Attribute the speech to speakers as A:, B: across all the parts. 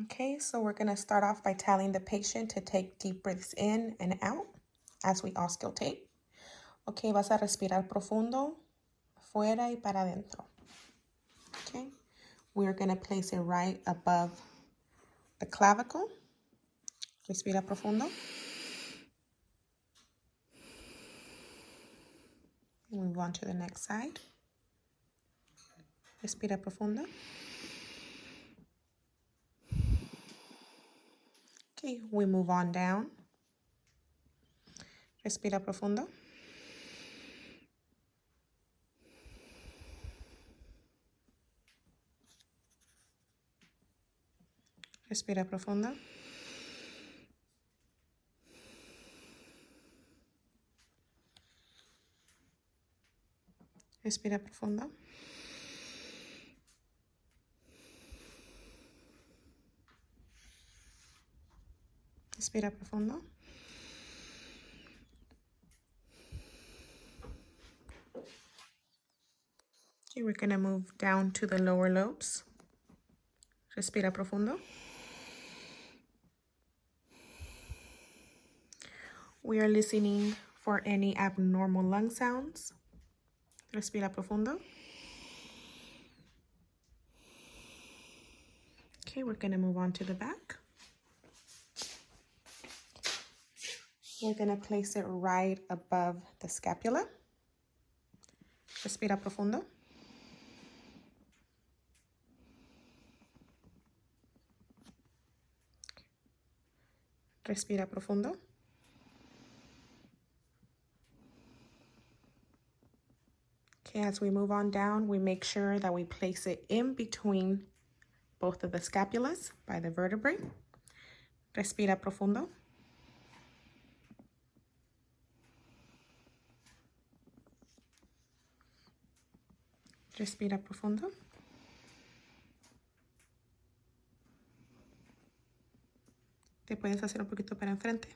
A: Okay, so we're going to start off by telling the patient to take deep breaths in and out as we auscultate. Okay, vas a respirar profundo, fuera y para adentro. Okay, we're going to place it right above the clavicle. Respira profundo. Move on to the next side. Respira profundo. Okay, we move on down. Respira profundo. Respira profundo. Respira profundo. Respira profundo. Okay, we're going to move down to the lower lobes. Respira profundo. We are listening for any abnormal lung sounds. Respira profundo. Okay, we're going to move on to the back. We're going to place it right above the scapula. Respira profundo. Respira profundo. Okay, as we move on down, we make sure that we place it in between both of the scapulas by the vertebrae. Respira profundo. Respira profundo. Te puedes hacer un poquito para enfrente.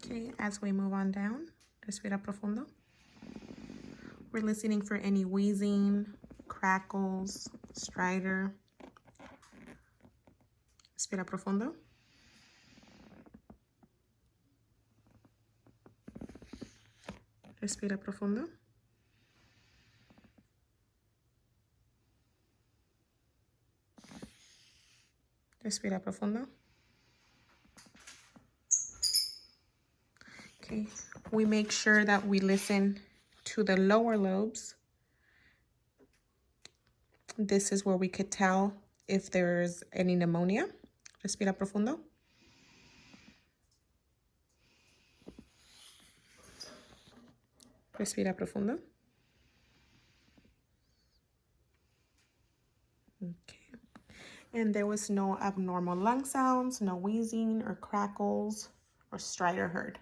A: Okay, as we move on down, respira profundo. We're listening for any wheezing, crackles, stridor. Respira profundo. Respira profundo. Respira profundo. Okay, we make sure that we listen to the lower lobes. This is where we could tell if there's any pneumonia. Respira profundo. Respira profundo. Okay. And there was no abnormal lung sounds, no wheezing or crackles or stridor heard.